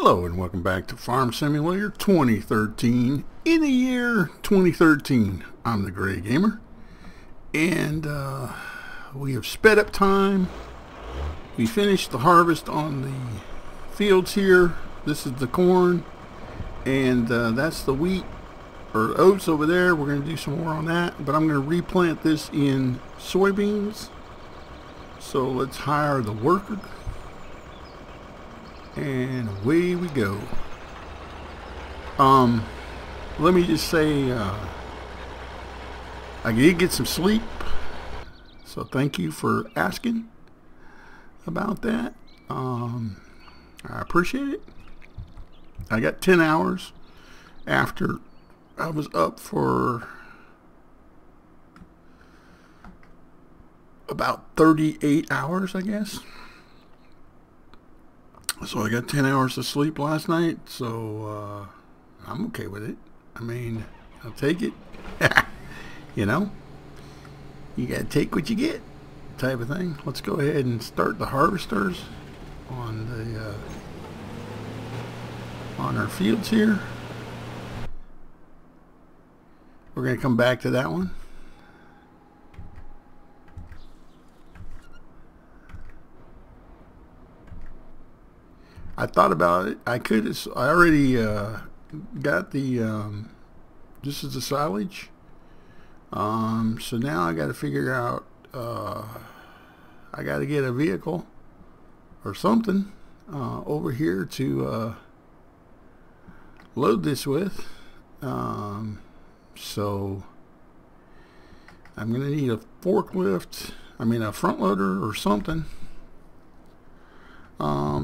Hello and welcome back to Farm Simulator 2013. In the year 2013, I'm the Gray Gamer, and we have sped up time. We finished the harvest on the fields here. This is the corn, and that's the wheat or oats over there. We're going to do some more on that, but I'm going to replant this in soybeans. So let's hire the worker. And away we go. Let me just say, I did get some sleep, so thank you for asking about that. I appreciate it. I got 10 hours after I was up for about 38 hours, I guess. So I got 10 hours of sleep last night, so I'm okay with it. I mean, I'll take it. You know, you gotta take what you get, type of thing. Let's go ahead and start the harvesters on the on our fields here. We're gonna come back to that one. I thought about it. I already got the, this is the silage. So now I got to figure out, I got to get a vehicle or something over here to load this with. So I'm going to need a forklift, a front loader or something.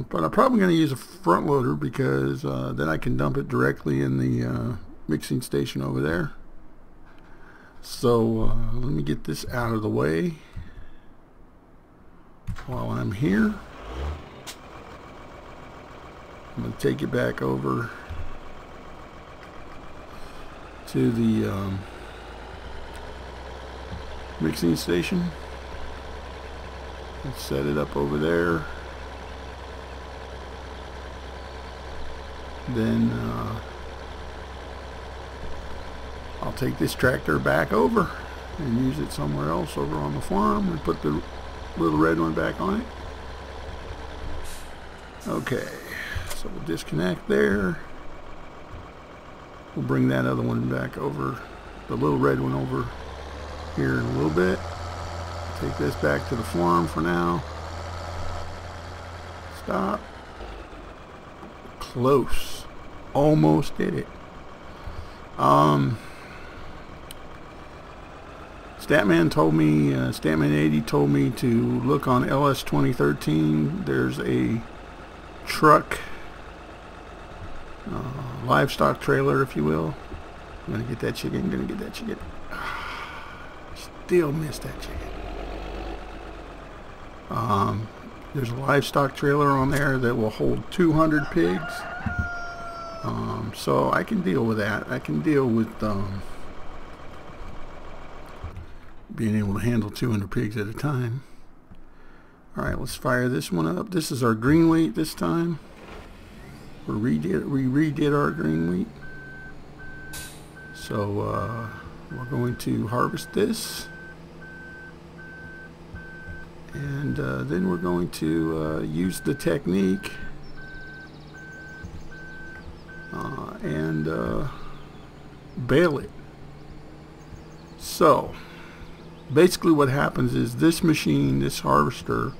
But I'm probably going to use a front loader because then I can dump it directly in the mixing station over there. So let me get this out of the way while I'm here. I'm going to take it back over to the mixing station. Let's set it up over there. Then I'll take this tractor back over and use it somewhere else over on the farm and put the little red one back on it. Okay, so we'll disconnect there. We'll bring that other one back over, the little red one over here in a little bit. Take this back to the farm for now. Stop. Close. Almost did it. Statman told me, Statman80 told me to look on LS2013. There's a truck, livestock trailer, if you will. I'm gonna get that chicken. Still missed that chicken. There's a livestock trailer on there that will hold 200 pigs. So I can deal with that. I can deal with being able to handle 200 pigs at a time. Alright, let's fire this one up. This is our green wheat this time. We redid our green wheat. So we're going to harvest this. And then we're going to use the technique and bale it. So basically what happens is this machine, this harvester,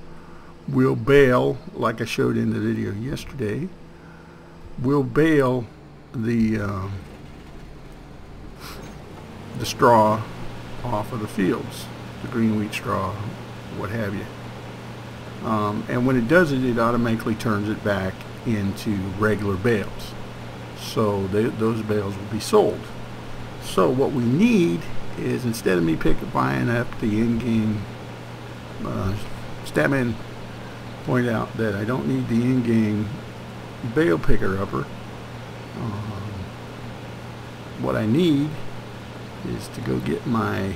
will bale, like I showed in the video yesterday, will bale the straw off of the fields, the green wheat straw, what have you. And when it does it, it automatically turns it back into regular bales. So those bales will be sold. So what we need is, instead of me buying up the in-game, Statman pointed out that I don't need the in-game bale picker-upper. What I need is to go get my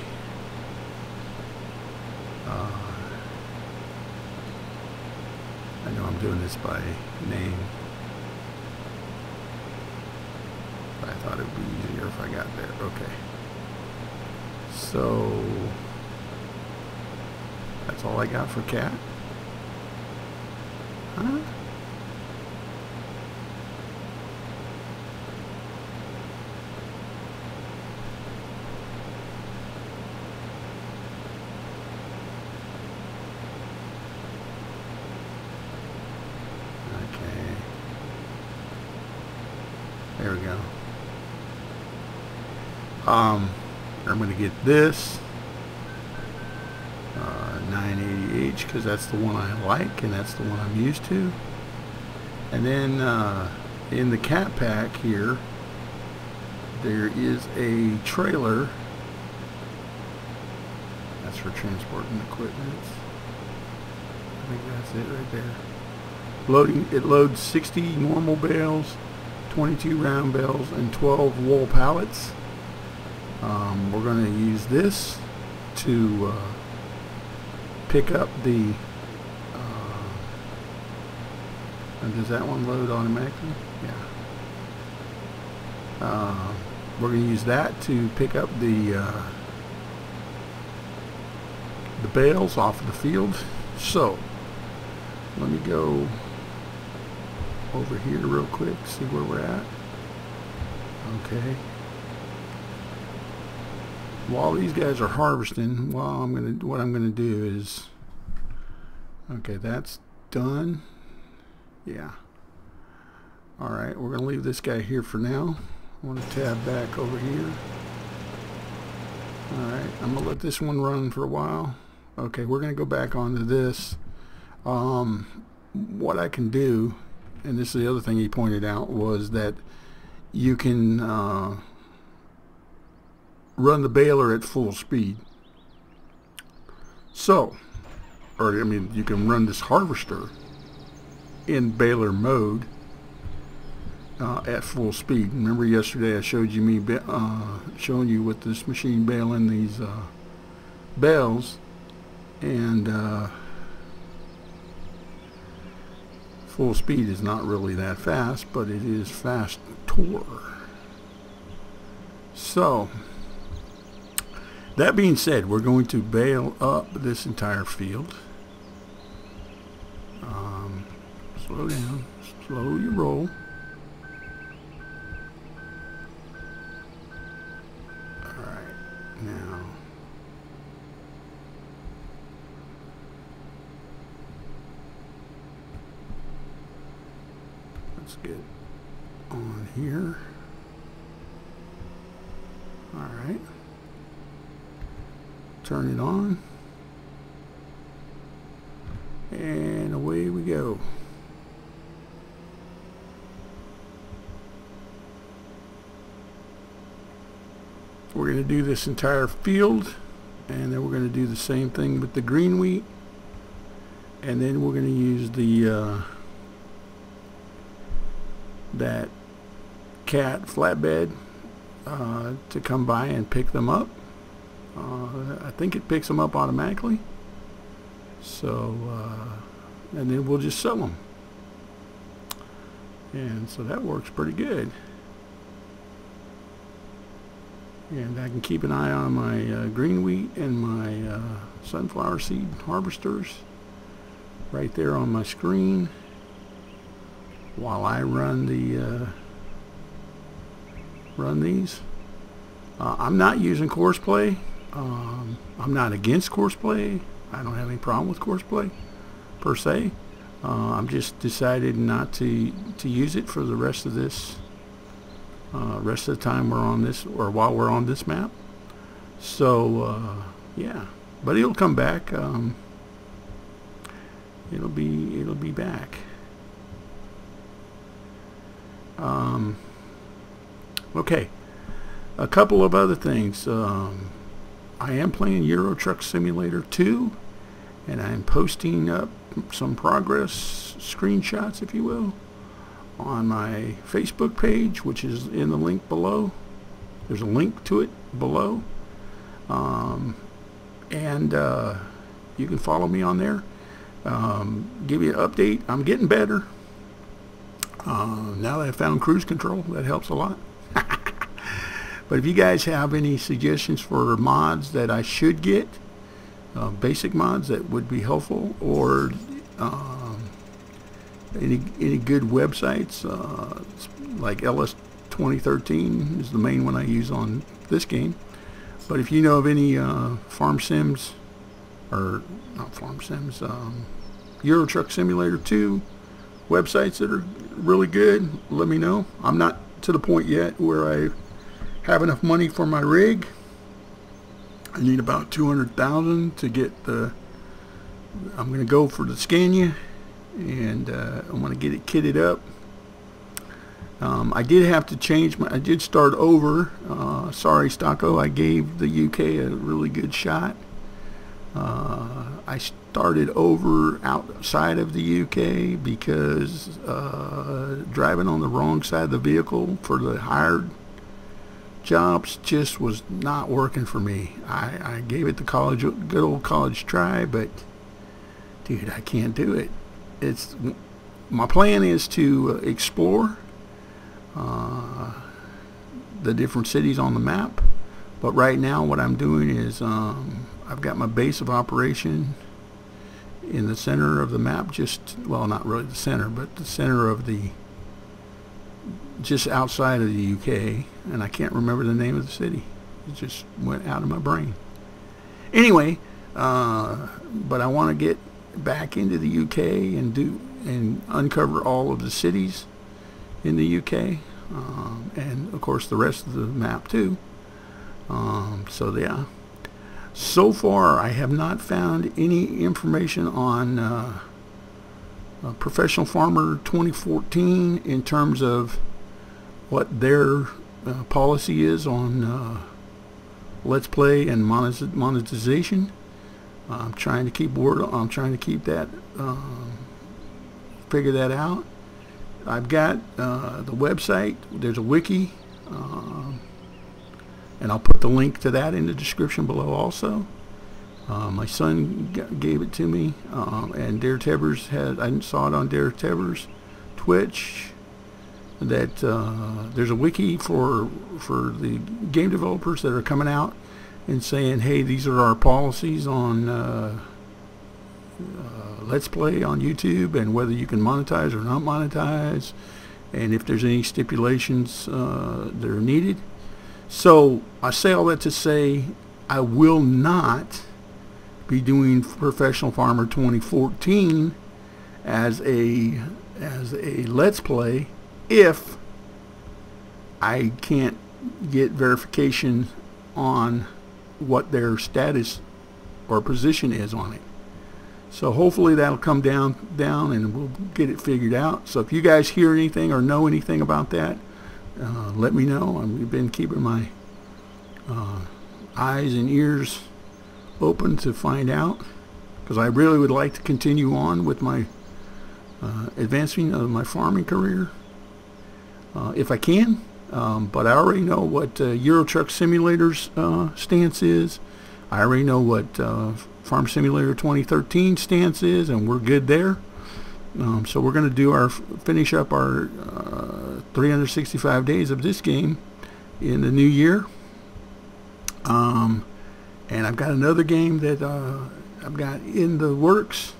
I know I'm doing this by name. Thought it would be easier if I got there. Okay. So that's all I got for cat. Huh? Okay. There we go. I'm going to get this 980H because that's the one I like and that's the one I'm used to. And then in the cat pack here, there is a trailer. That's for transporting equipment. I think that's it right there. Loading. It loads 60 normal bales, 22 round bales, and 12 wool pallets. We're going to use this to pick up the does that one load automatically? Yeah. We're going to use that to pick up the bales off of the field. So let me go over here real quick, see where we're at. Okay. While these guys are harvesting, what I'm gonna do is, okay, that's done. Yeah. All right, we're gonna leave this guy here for now. I want to tab back over here. All right, I'm gonna let this one run for a while. Okay, we're gonna go back onto this. What I can do, and this is the other thing he pointed out, was that you can run the baler at full speed. So, or I mean, you can run this harvester in baler mode at full speed. Remember yesterday I showed you showing you with this machine baling these bales, and full speed is not really that fast, but it is faster. So that being said, we're going to bale up this entire field. Slow down, slow your roll. Alright, now let's get on here. Alright. Turn it on, and away we go. We're going to do this entire field, and then we're going to do the same thing with the green wheat, and then we're going to use the that cat flatbed to come by and pick them up. I think it picks them up automatically. So, and then we'll just sell them. And so that works pretty good. And I can keep an eye on my green wheat and my sunflower seed harvesters right there on my screen while I run these. I'm not using course play. I'm not against course play. I don't have any problem with course play per se. I'm just decided not to use it for the rest of this rest of the time we're on this, or while we're on this map. So yeah, but it'll come back. It'll be back. Okay, a couple of other things. I am playing Euro Truck Simulator 2, and I'm posting up some progress screenshots, if you will, on my Facebook page, which is in the link below. There's a link to it below, and you can follow me on there. Give you an update. I'm getting better. Now that I found cruise control, that helps a lot. But if you guys have any suggestions for mods that I should get, basic mods that would be helpful, or any good websites, like LS2013 is the main one I use on this game. But if you know of any Farm Sims, or not Farm Sims, Euro Truck Simulator 2 websites that are really good, let me know. I'm not to the point yet where I have enough money for my rig. I need about 200,000 to get the, I'm going to go for the Scania, and I'm going to get it kitted up. I did have to change I did start over. Sorry, Stocko, I gave the UK a really good shot. I started over outside of the UK because driving on the wrong side of the vehicle for the hired jobs just was not working for me. I gave it the good old college try, but dude, I can't do it. My plan is to explore the different cities on the map, but right now what I'm doing is I've got my base of operation in the center of the map, well, not really the center, but the center of just outside of the UK, and I can't remember the name of the city. It just went out of my brain. Anyway, but I want to get back into the UK and uncover all of the cities in the UK, and of course the rest of the map too. So yeah, so far I have not found any information on Professional Farmer 2014 in terms of what their policy is on Let's Play and monetization. I'm trying to keep that, figure that out. I've got the website. There's a wiki, and I'll put the link to that in the description below also. My son gave it to me, and Dare Tebbers I saw it on Dare Tebbers Twitch, that there's a wiki for the game developers that are coming out and saying, hey, these are our policies on Let's Play on YouTube, and whether you can monetize or not monetize, and if there's any stipulations that are needed. So I say all that to say I will not be doing Professional Farmer 2014 as a Let's Play if I can't get verification on what their status or position is on it. So hopefully that'll come down and we'll get it figured out. So if you guys hear anything or know anything about that, let me know. We've been keeping my eyes and ears open to find out, because I really would like to continue on with my advancing of my farming career if I can. But I already know what Euro Truck Simulator's stance is. I already know what Farm Simulator 2013 stance is, and we're good there. So we're going to finish up our 365 days of this game in the new year. And I've got another game that I've got in the works.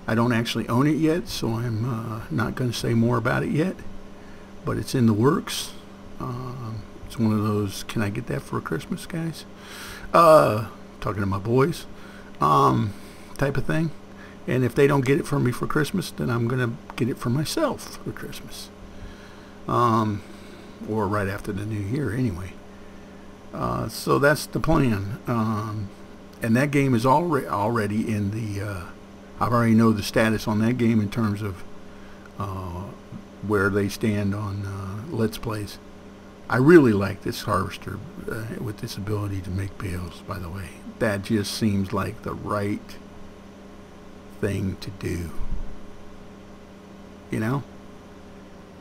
I don't actually own it yet, so I'm not going to say more about it yet, but it's in the works. It's one of those, can I get that for Christmas, guys? Talking to my boys, type of thing. And if they don't get it for me for Christmas, then I'm going to get it for myself for Christmas. Or right after the new year anyway. So that's the plan. And that game is already in the, I already know the status on that game in terms of where they stand on Let's Plays. I really like this harvester with this ability to make bales, by the way. That just seems like the right thing to do. You know?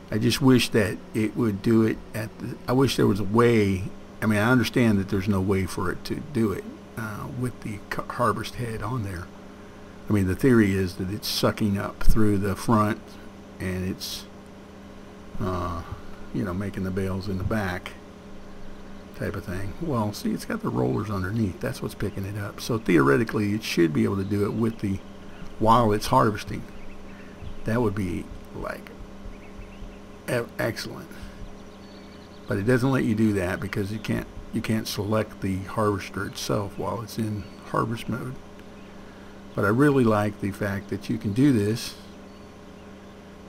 I just wish that it would do it I wish there was a way. I mean, I understand that there's no way for it to do it with the harvest head on there. I mean, the theory is that it's sucking up through the front, and it's you know, making the bales in the back. type of thing. Well, see, it's got the rollers underneath. That's what's picking it up. So theoretically, it should be able to do it with the while it's harvesting. That would be like excellent. But it doesn't let you do that because you can't select the harvester itself while it's in harvest mode. But I really like the fact that you can do this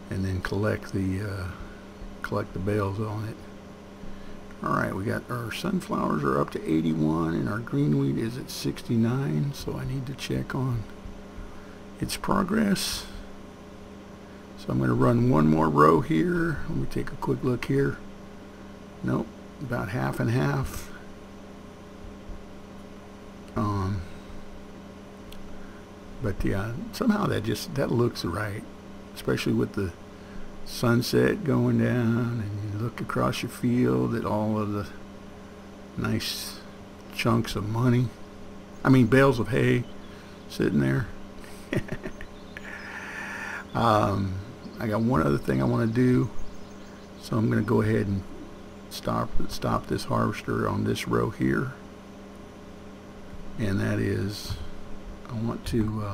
and then collect the bales on it. Alright, we got our sunflowers are up to 81 and our green wheat is at 69, so I need to check on its progress. So I'm going to run one more row here. Let me take a quick look here. Nope, about half and half. But yeah, somehow that looks right, especially with the sunset going down and you look across your field at all of the nice chunks of money, bales of hay sitting there. I got one other thing I want to do, so I'm going to go ahead and stop this harvester on this row here, and that is I want to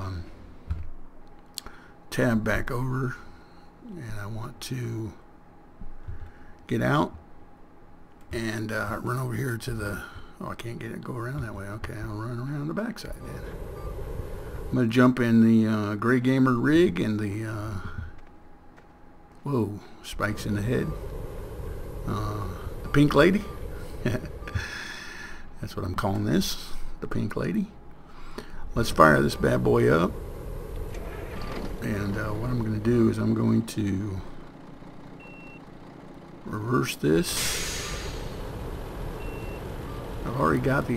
tab back over, and I want to get out and run over here to the, oh, I can't go around that way. Okay, I'll run around the backside then. I'm going to jump in the Gray Gamer rig and the whoa, spikes in the head, the pink lady. That's what I'm calling this, the pink lady. Let's fire this bad boy up, and what I'm going to do is I'm going to reverse this. I've already got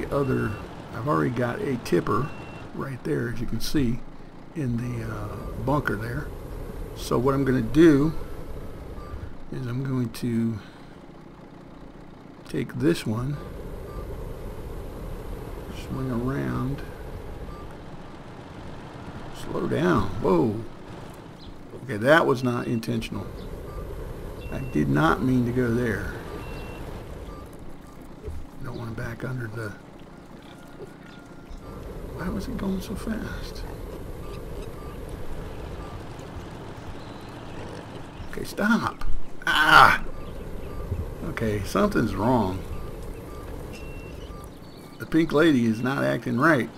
a tipper right there, as you can see in the bunker there. So what I'm going to do is I'm going to take this one, swing around. Slow down. Whoa. Okay, that was not intentional. I did not mean to go there. Don't want to back under the... Why was it going so fast? Okay, stop. Ah! Okay, something's wrong. The pink lady is not acting right.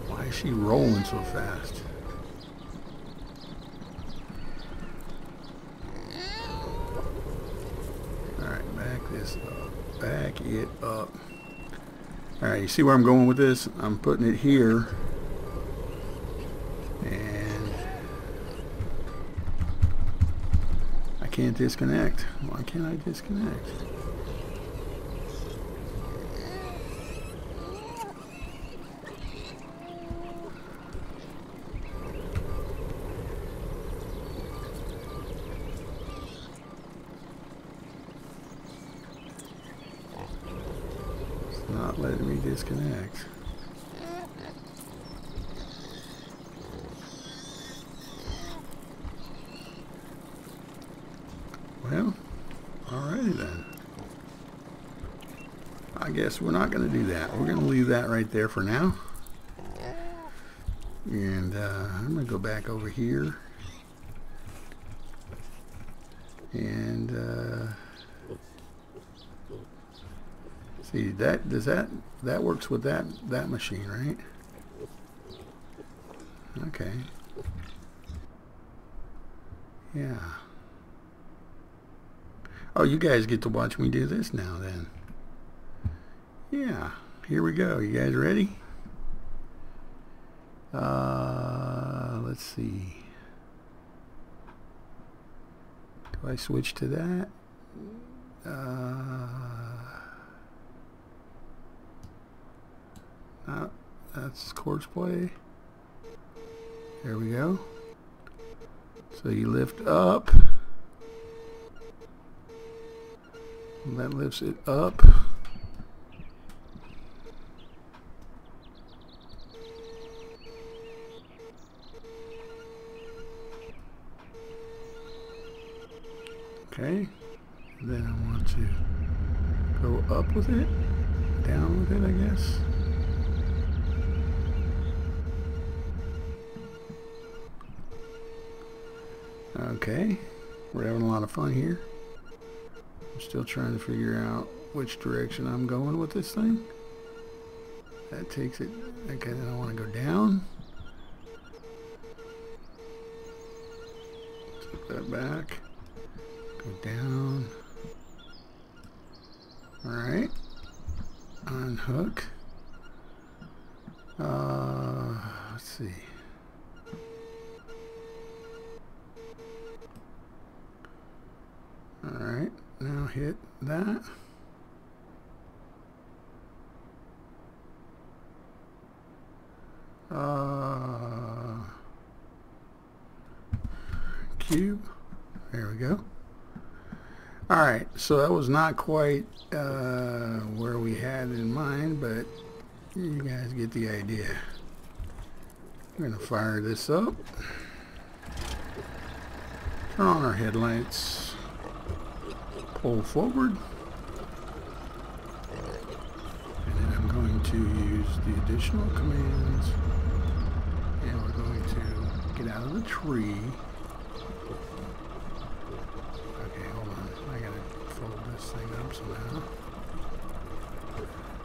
Why is she rolling so fast? Alright, back this up. Back it up. Alright, you see where I'm going with this? I'm putting it here. And I can't disconnect. Why can't I disconnect? Not letting me disconnect. Well, alrighty then. I guess we're not going to do that. We're going to leave that right there for now. And I'm going to go back over here. And see, that works with that machine, right? Okay. Yeah. Oh, you guys get to watch me do this now then. Yeah. Here we go. You guys ready? Let's see. Do I switch to that? That's course play. There we go. So you lift up. That lifts it up. Okay. Then I want to go up with it, down with it, I guess. Okay, we're having a lot of fun here. I'm still trying to figure out which direction I'm going with this thing. That takes it. Okay, then I want to go down. Take that back. Go down. Alright. Unhook. Let's see. Alright, now hit that. Cube. There we go. Alright, so that was not quite where we had in mind, but you guys get the idea. We're going to fire this up. Turn on our headlights. Pull forward. And then I'm going to use the additional commands. And we're going to get out of the tree. Okay, hold on. I gotta fold this thing up somehow.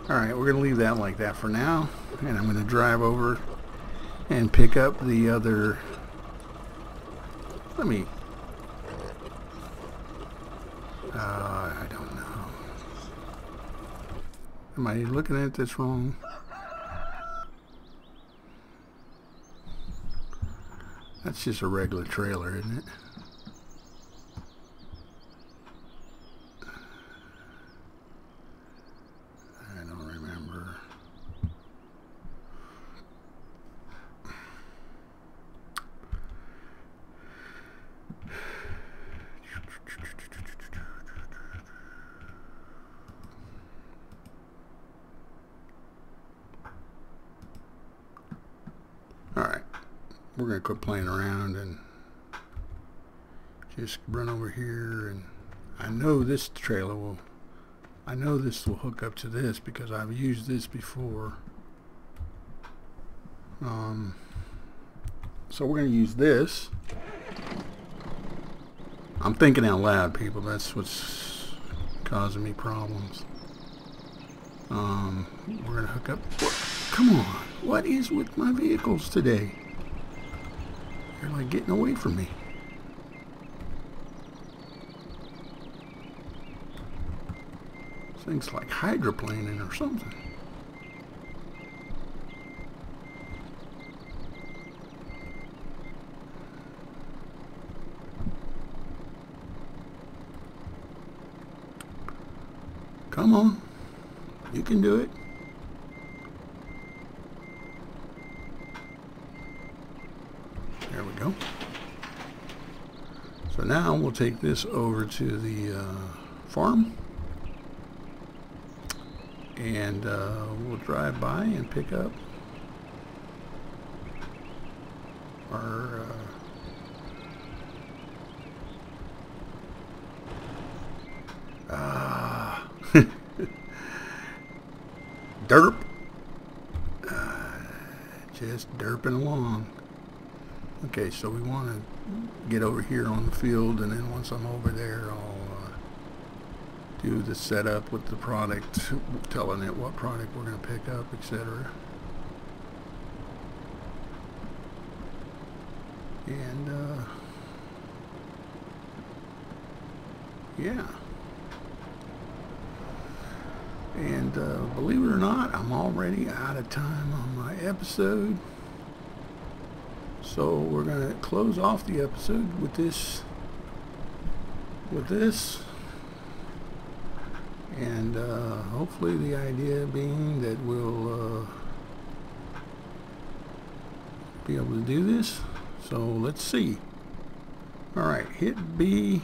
Alright, we're going to leave that like that for now. And I'm going to drive over and pick up the other. Let me. I don't know. Am I looking at this wrong? That's just a regular trailer, isn't it? I don't remember. Alright, we're going to quit playing around and just run over here, and I know this trailer will, I know this will hook up to this because I've used this before. So we're going to use this. I'm thinking out loud, people. That's what's causing me problems. We're going to hook up. Come on. What is with my vehicles today? They're like getting away from me. This thing's like hydroplaning or something. Come on. You can do it. There we go. So now we'll take this over to the farm, and we'll drive by and pick up our derp. Just derping along. Okay, so we want to get over here on the field, and then once I'm over there, I'll do the setup with the product, telling it what product we're going to pick up, etc. And yeah. And believe it or not, I'm already out of time on my episode. So we're going to close off the episode with this. And hopefully the idea being that we'll be able to do this. So let's see. Alright, hit B.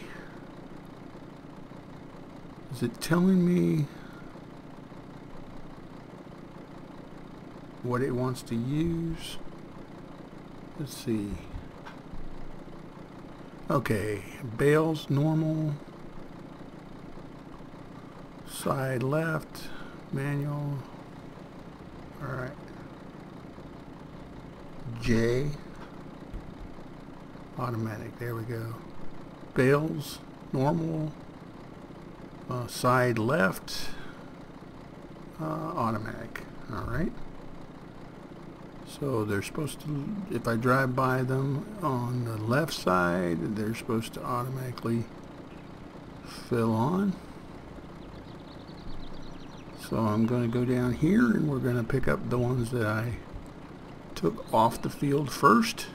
Is it telling me what it wants to use? Let's see. Okay, bales normal. Side left, manual. Alright. J. Automatic, there we go. Bales, normal. Side left, automatic. Alright. So they're supposed to, if I drive by them on the left side, they're supposed to automatically fill on. So I'm going to go down here and we're going to pick up the ones that I took off the field first.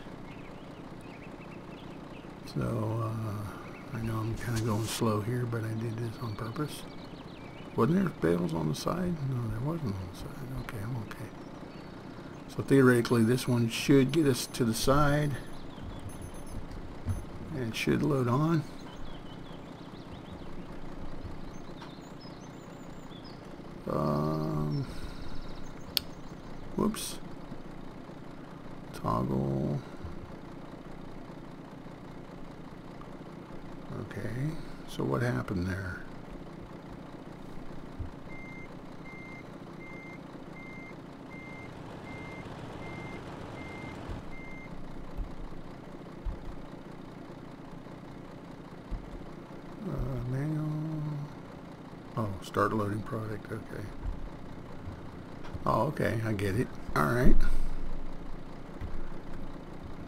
So I know I'm kind of going slow here, but I did this on purpose. Wasn't there bales on the side? No, there wasn't on the side. Okay, I'm okay. So theoretically this one should get us to the side and should load on. Whoops. Toggle. Okay, so what happened there? Manual. Oh, start loading product. Okay. Oh, okay, I get it. All right.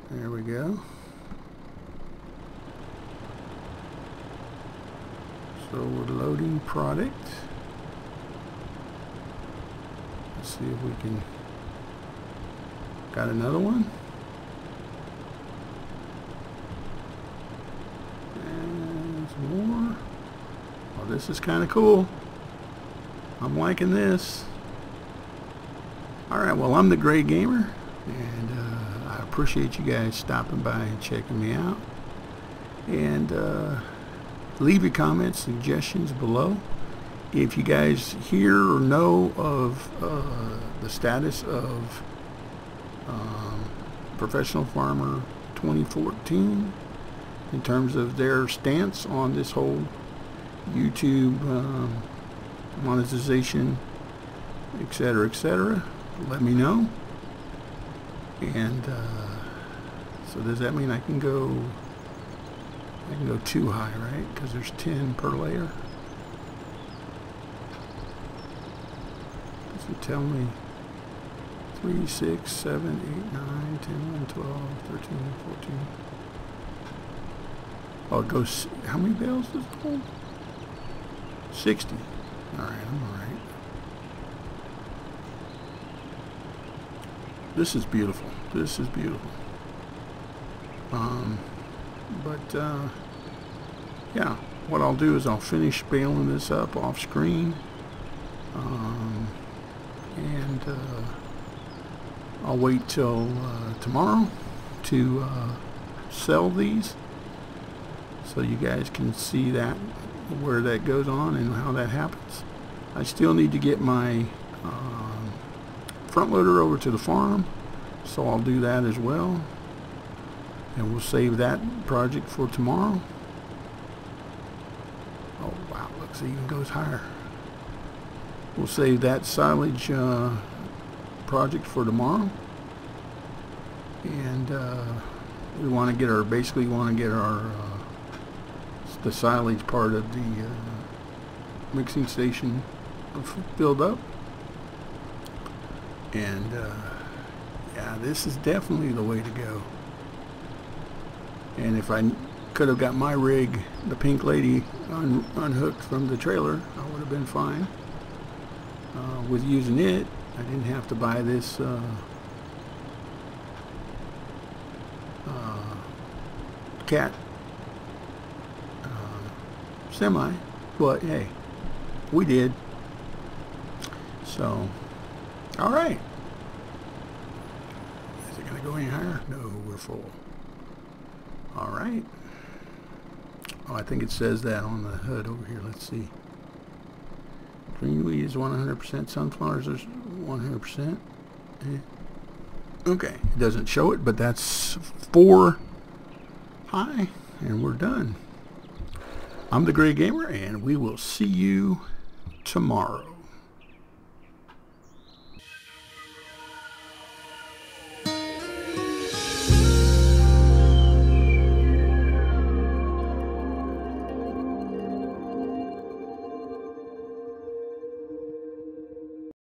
There we go. So we're loading product. Let's see if we can. Got another one. And some more. Oh, this is kind of cool. I'm liking this. Alright, well, I'm the Gray Gamer, and I appreciate you guys stopping by and checking me out. And leave your comments, suggestions below. If you guys hear or know of the status of Professional Farmer 2014 in terms of their stance on this whole YouTube monetization, etc., let me know. And so does that mean I can go too high, right? Because there's 10 per layer. Does it tell me 3, 6, 7, 8, 9, 10, 11, 12, 13, 14? Oh, it goes, how many bales does it hold? 60. Alright, I'm alright. This is beautiful. This is beautiful. Yeah, what I'll do is I'll finish baling this up off screen. And I'll wait till tomorrow to sell these, so you guys can see that, where that goes on and how that happens. I still need to get my front loader over to the farm, so I'll do that as well, and we'll save that project for tomorrow. Oh wow, looks, it even goes higher. We'll save that silage project for tomorrow, and we want to get our, basically want to get our the silage part of the mixing station filled up. And yeah, this is definitely the way to go. And if I could have got my rig, the Pink Lady, unhooked from the trailer, I would have been fine with using it. I didn't have to buy this cat semi, but hey, we did. So alright, is it gonna go any higher? No, we're full. Alright. Oh, I think it says that on the hood over here. Let's see. Green wheat is 100%, sunflowers are 100%. Okay, it doesn't show it, but that's 4 high, and we're done. I'm the Gray Gamer, and we will see you tomorrow.